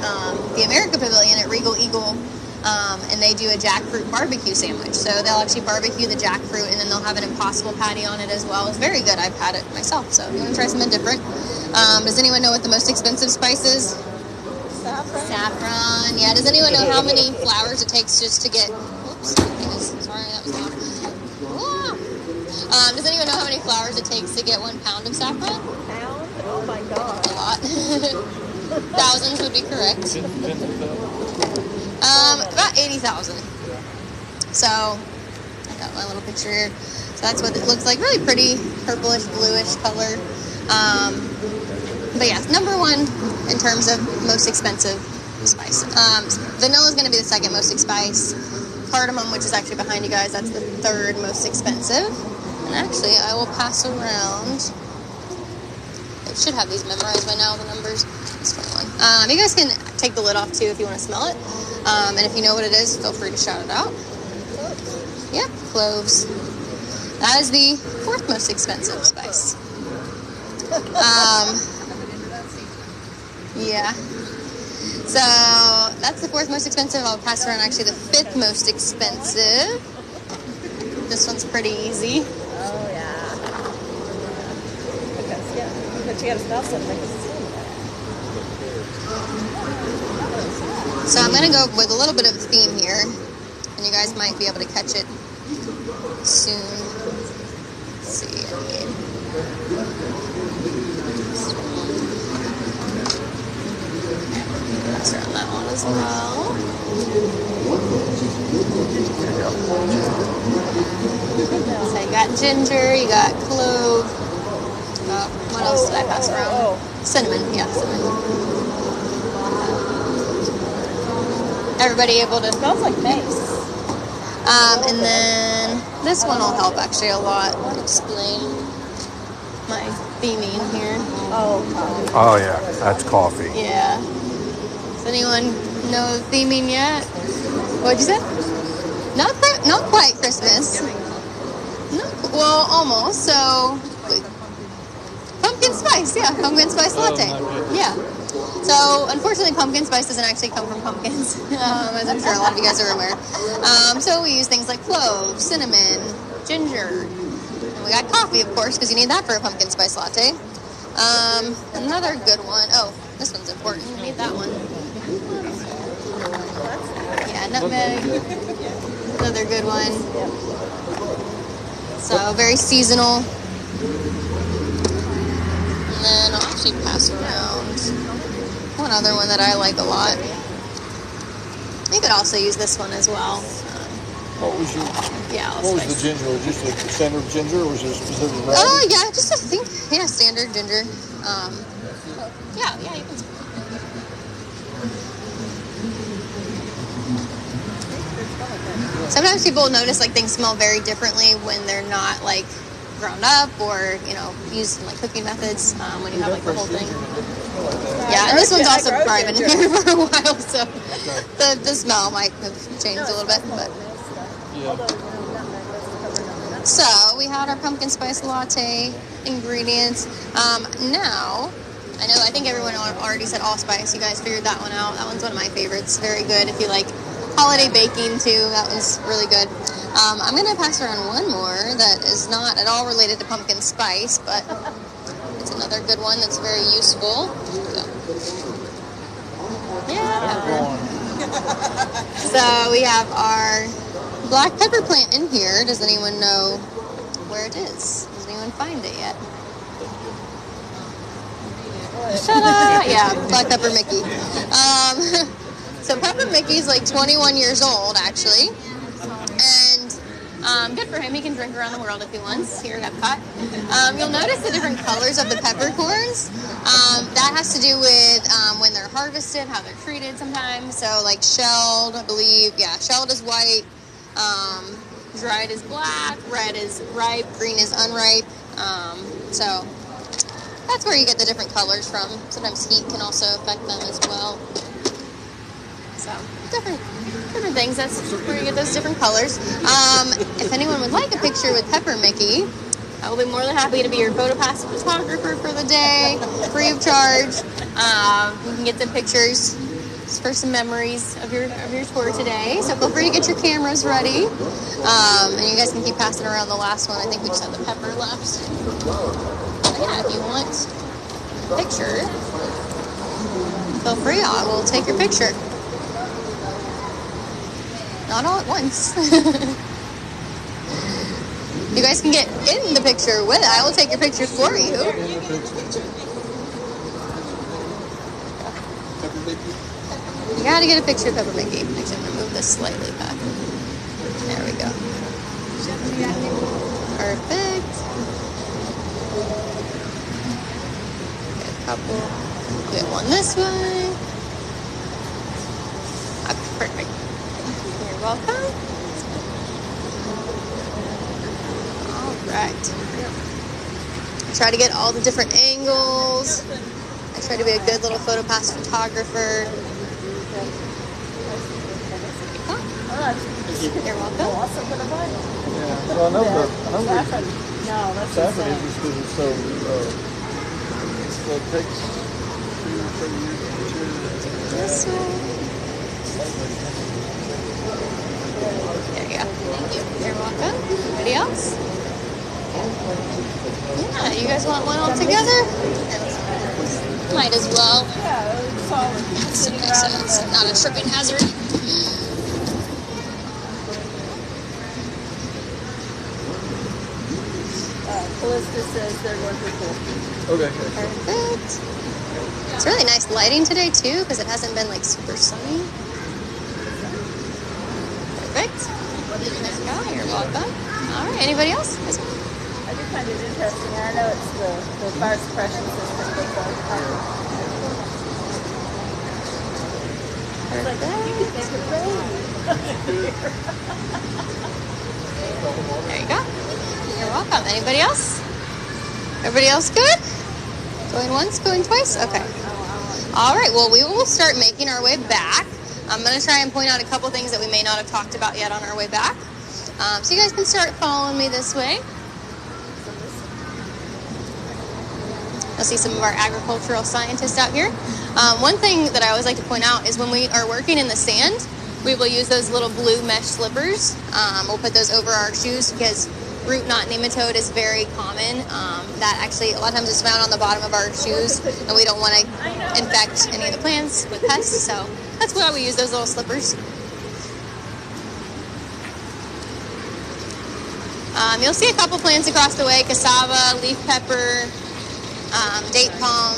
the America Pavillion at Regal Eagle, and they do a jackfruit barbecue sandwich. So they'll actually barbecue the jackfruit, and then they'll have an Impossible patty on it as well. It's very good. I've had it myself, so if you want to try something different. Does anyone know what the most expensive spice is? Saffron. Yeah, does anyone know how many flowers it takes just to get... Oops, sorry, that was loud. Does anyone know how many flowers it takes to get 1 pound of saffron? Pound? Oh my god. A lot. Thousands would be correct. About 80,000. So, I got my little picture here. So that's what it looks like. Really pretty purplish, bluish color. But yeah, #1 in terms of most expensive spice. Vanilla is going to be the second most expensive. Cardamom, which is actually behind you guys, that's the 3rd most expensive. And actually, I will pass around. It should have these memorized by now, the numbers. This one. You guys can take the lid off too if you want to smell it. And if you know what it is, feel free to shout it out. Yep, cloves. That is the 4th most expensive spice. Yeah. So that's the 4th most expensive. I'll pass around actually the 5th most expensive. This one's pretty easy. Oh, yeah. Because, yeah, but you gotta smell something. So I'm going to go with a little bit of a theme here, and you guys might be able to catch it soon. Let's see. Pass around that one as well. So you got ginger, you got clove. What else did I pass around? Cinnamon, yeah, cinnamon. Everybody able to... Smells like mace. And then this one will help actually a lot explain my theming here. Oh yeah, that's coffee. Yeah. Does anyone know theming yet? What'd you say? Not quite Christmas. No, well, almost. So, pumpkin spice, yeah, pumpkin spice latte. Yeah. So, unfortunately, pumpkin spice doesn't actually come from pumpkins, as I'm sure a lot of you guys are aware. So we use things like cloves, cinnamon, ginger. And we got coffee, of course, because you need that for a pumpkin spice latte. Another good one. Oh, this one's important. You need that one. Yeah, nutmeg. Another good one. So, very seasonal. And then I'll actually pass around one other one that I like a lot. You could also use this one as well. What was your? Yeah. What was the ginger? Was it just a standard ginger, or was there a specific variety? Oh yeah, just I think standard ginger. Yeah, you can. Sometimes people notice like things smell very differently when they're not like ground up or used in like cooking methods. When you have like the whole thing. Yeah, and this one's also probably been here for a while, so the smell might have changed a little bit, but. So we had our pumpkin spice latte ingredients. Now, I think everyone already said allspice. You guys figured that one out. That one's one of my favorites. Very good if you like holiday baking too. That one's really good. I'm going to pass around one more that is not at all related to pumpkin spice, but it's another good one that's very useful. Yeah. So we have our black pepper plant in here. Does anyone know where it is? Does anyone find it yet? Ta-da! Yeah, black pepper Mickey. So Pepper Mickey's like 21 years old, actually. And good for him. He can drink around the world if he wants here at EPCOT. You'll notice the different colors of the peppercorns. That has to do with when they're harvested, how they're treated sometimes. So like shelled, I believe. Yeah, shelled is white. Dried is black, red is ripe, green is unripe. So that's where you get the different colors from. Sometimes heat can also affect them as well. So different things. That's where you get those different colors. If anyone would like a picture with Pepper Mickey, I will be more than happy to be your photo pass photographer for the day, free of charge. You can get the pictures for some memories of your tour today. So feel free to get your cameras ready. And you guys can keep passing around the last one. I think we just have the pepper left. But yeah, if you want a picture, feel free. I will take your picture. Not all at once. You guys can get in the picture with it. I will take your pictures for you. You gotta get a picture of Pepper Mickey. Actually, I'm gonna move this slightly back. There we go. Perfect. Get a couple. Get one this way. Okay, perfect. You're welcome. All right. I try to get all the different angles. I try to be a good little photo pass photographer. You're welcome. Yeah, well, I know the saffron is just because it's so, it takes 2 or 3 years to mature. This way. There you go. Thank you. You're welcome. Anybody else? Yeah, you guys want one all together? Might as well. So it's not a tripping hazard. Calista says they're going to pool. Okay. Perfect. It's really nice lighting today too, because it hasn't been like super sunny. Perfect. There you go. You're welcome. All right. Anybody else? I do find it interesting. I know it's the fire suppression system. Perfect. There you go. You're welcome. Anybody else? Everybody else good? Going once, going twice? Okay. All right. Well, we will start making our way back. I'm going to try and point out a couple things that we may not have talked about yet on our way back. So you guys can start following me this way. You'll see some of our agricultural scientists out here. One thing that I always like to point out is when we are working in the sand, we will use those little blue mesh slippers. We'll put those over our shoes because root knot nematode is very common. That actually a lot of times is found on the bottom of our shoes, and we don't want to infect any of the plants with pests. So that's why we use those little slippers. You'll see a couple plants across the way: cassava, leaf pepper, date palm.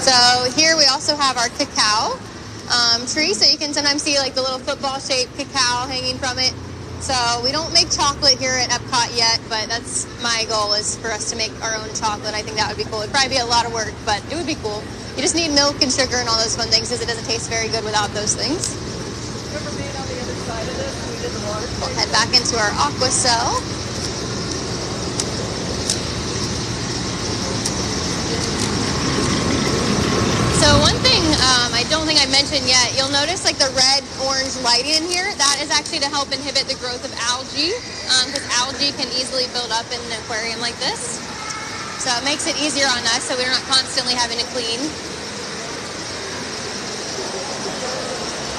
So here we also have our cacao tree. So you can sometimes see like the little football-shaped cacao hanging from it. So we don't make chocolate here at EPCOT yet, but that's my goal, is for us to make our own chocolate. I think that would be cool. It'd probably be a lot of work, but it would be cool. You just need milk and sugar and all those fun things because it doesn't taste very good without those things. Remember being on the other side of this? We did the water. We'll head back into our aqua cell. So one thing I don't think I mentioned yet, you'll notice like the red-orange lighting in here. That is actually to help inhibit the growth of algae, because algae can easily build up in an aquarium like this. So it makes it easier on us so we're not constantly having to clean.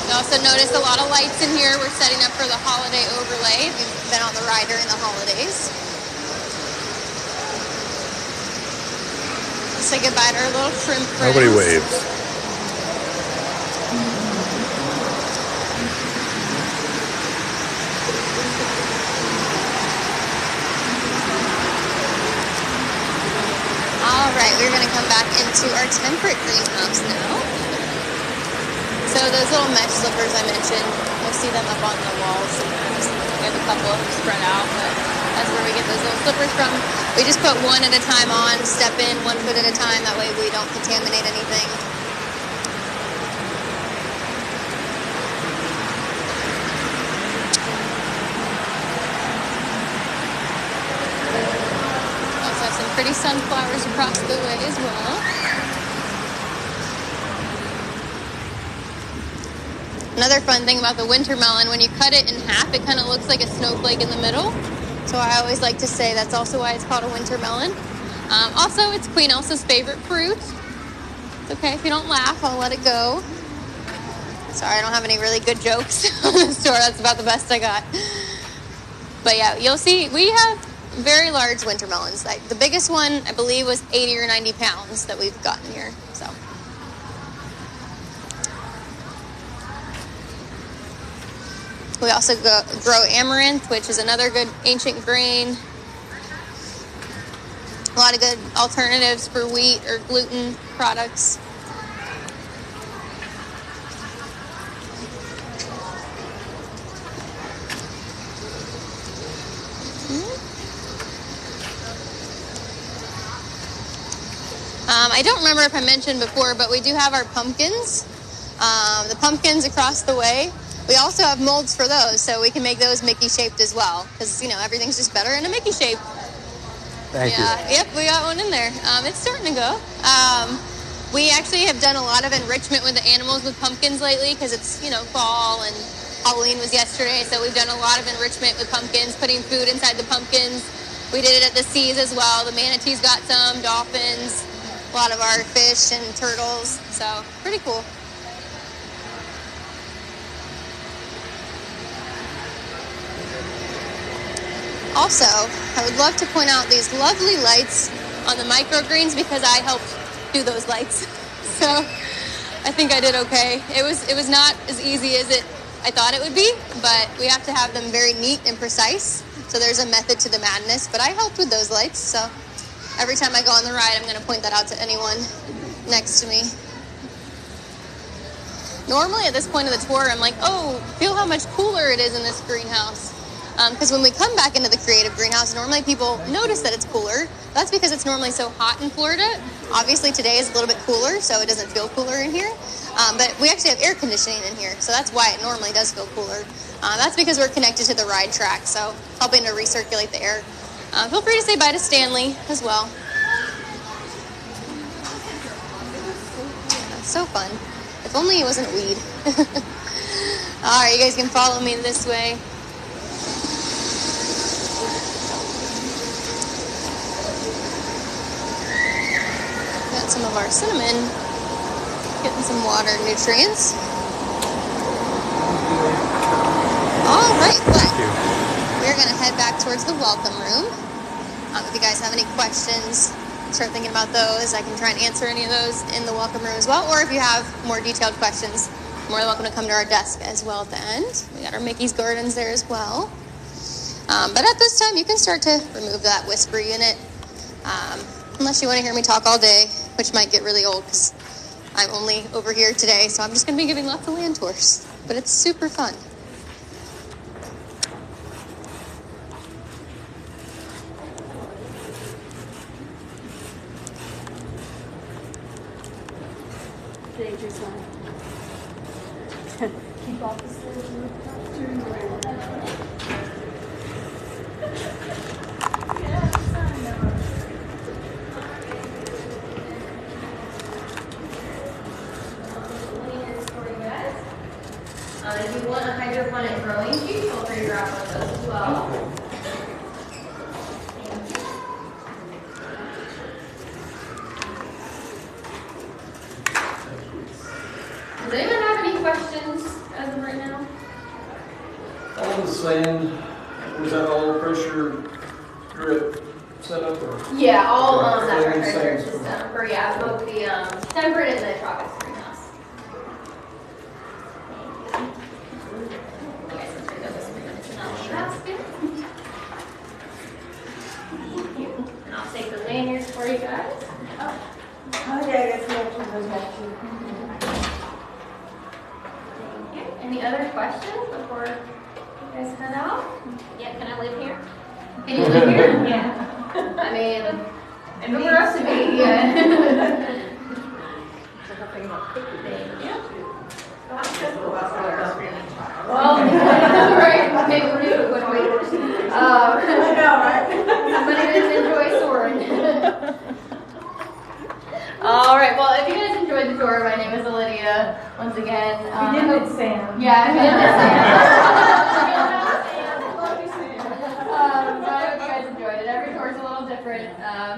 You also notice a lot of lights in here. We're setting up for the holiday overlay if you've been on the ride during the holidays. Let's say goodbye to our little shrimp friends. Nobody waves. All right, we're going to come back into our temperate greenhouse now. So those little mesh slippers I mentioned, you'll see them up on the walls sometimes. We have a couple of them spread out, but that's where we get those little slippers from. We just put one at a time on, step in 1 foot at a time. That way we don't contaminate anything. Also have some pretty sunflowers across the way as well. Another fun thing about the winter melon, when you cut it in half, it kind of looks like a snowflake in the middle. So I always like to say that's also why it's called a winter melon. Also, it's Queen Elsa's favorite fruit. It's okay if you don't laugh, I'll let it go. Sorry, I don't have any really good jokes on the store. That's about the best I got. But yeah, you'll see we have very large winter melons. Like, the biggest one, I believe, was 80 or 90 pounds that we've gotten here. So. We also grow amaranth, which is another good ancient grain. A lot of good alternatives for wheat or gluten products. I don't remember if I mentioned before, but we do have our pumpkins. The pumpkins across the way. We also have molds for those, so we can make those Mickey-shaped as well. Because, you know, everything's just better in a Mickey shape. Thank you. Yep, we got one in there. It's starting to go. We actually have done a lot of enrichment with the animals with pumpkins lately because it's, you know, fall and Halloween was yesterday. So we've done a lot of enrichment with pumpkins, putting food inside the pumpkins. We did it at the seas as well. The manatees got some, dolphins, a lot of our fish and turtles. So pretty cool. Also, I would love to point out these lovely lights on the microgreens because I helped do those lights. So I think I did okay. It was not as easy as I thought it would be, but we have to have them very neat and precise. So there's a method to the madness, but I helped with those lights. So every time I go on the ride, I'm going to point that out to anyone next to me. Normally at this point of the tour, I'm like, oh, feel how much cooler it is in this greenhouse. Because when we come back into the creative greenhouse, normally people notice that it's cooler. That's because it's normally so hot in Florida. Obviously today is a little bit cooler, so it doesn't feel cooler in here. But we actually have air conditioning in here, so that's why it normally does feel cooler. That's because we're connected to the ride track, so helping to recirculate the air. Feel free to say bye to Stanley as well. So fun. If only it wasn't weed. All right, you guys can follow me this way. Got some of our cinnamon. Getting some water nutrients. All right, well, we're going to head back towards the welcome room. If you guys have any questions, start thinking about those. I can try and answer any of those in the welcome room as well. Or if you have more detailed questions, more than welcome to come to our desk as well at the end. We got our Mickey's Gardens there as well. But at this time, you can start to remove that whisper unit. Unless you want to hear me talk all day, which might get really old because I'm only over here today. So I'm just going to be giving lots of land tours. But it's super fun. Dangerous one. Keep off the stairs. If you want a hydroponic growing sheet, feel free to grab one of those as well. Does anyone have any questions as of right now? All the sand, was that all pressure drip setup or? Yeah, all that Clean pressure sand. system for both the temperate and the tropics greenhouse. You guys can turn those 3 minutes in that basket. Thank you. And I'll take the lanyards for you guys. Oh, yeah, I guess we have to go back to. Thank you. Any other questions before you guys head out? Yeah, can I live here? Can you live here? Yeah. I mean, if it were up to me, yeah. Thank you. Well, right, maybe we're new, but wait. I know, right? Somebody didn't enjoy soaring. All right, well, if you guys enjoyed the tour, my name is Olivia. Once again, We did miss Sam. yeah, if you did miss Sam. I hope you guys enjoyed it. Every tour is a little different.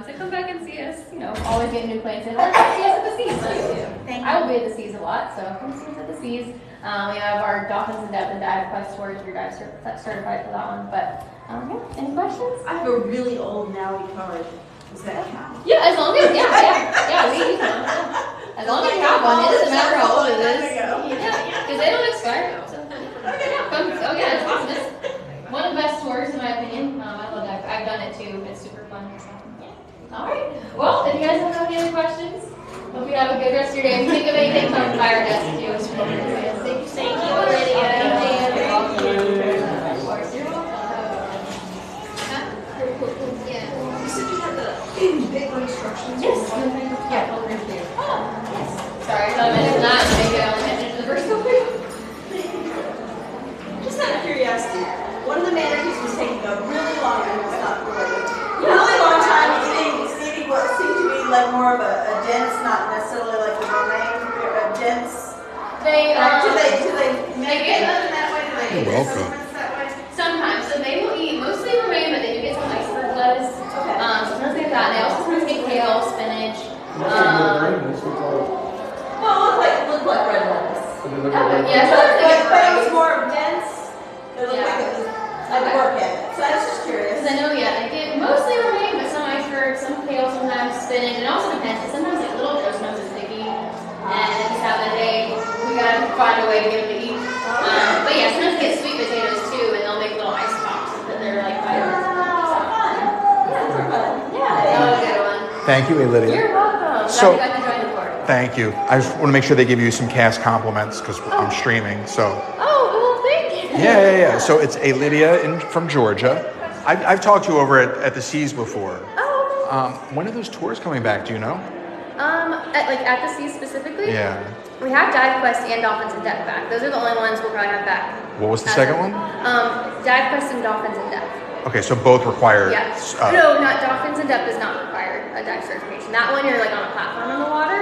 So come back and see us. Always get new plants in. Or see us at the Seas too. I will be at the Seas a lot, so come see us at the Seas. We have our Dolphins in Depth and Dive Quest tours. Your dive certified for that one. But yeah, any questions? I have a really old Maui card. Does that count? Yeah, as long as we use them. As long as you have one, it doesn't matter how old it is. Yeah, because they don't expire. So. Yeah, it's awesome. It's one of the best tours in my opinion. I love that. I've done it too. It's super fun. So, yeah. All right. Well, if you guys don't have any other questions, hope you have a good rest of your day. If you think of anything, come by our desk too. Thank you, Lydia. You're welcome. Of course, you're welcome. Yeah. You said you had the big instructions. Yes. Yeah. Oh, yes. Sorry, I thought I mentioned that. Maybe I only mentioned the first one. Just out of curiosity, one of the manatees was taking a really long time. It's not related. Really long time eating what seemed to be like more of a dense, not necessarily like the romaine, a dense. Do they make it that way? Do they eat their supplements that way? Sometimes. So they will eat mostly romaine, but they do get some iceberg lettuce. Okay. Sometimes they have that. And they also sometimes get kale, spinach. Well, it looked like red lettuce. Yeah, But it was more dense. It looked like it was like work at it. So I was just curious. Because I know, they get mostly romaine, but some iceberg, some kale, sometimes spinach. It also depends. Sometimes like little Joe Smokes is sticky, and just have the day we gotta find a way to get them to eat. But yeah, sometimes they get sweet potatoes too, and they'll make little ice pops and put their vitamins. Yeah, that was a good one. Thank you, Lydia. You're welcome. So- Glad you guys enjoyed the tour. Thank you. I just want to make sure they give you some cast compliments because I'm streaming. So Oh, well, thank you. yeah. So it's a Lydia from Georgia. I've talked to you over at the Seas before. Oh. When are those tours coming back? Do you know? At the Seas specifically? Yeah. We have Dive Quest and Dolphins in Depth back. Those are the only ones we'll probably have back. What was the second one? Dive Quest and Dolphins in Depth. Okay, so both require. Yeah. No, not Dolphins in Depth does not require a dive certification. That one you're on a platform in the water.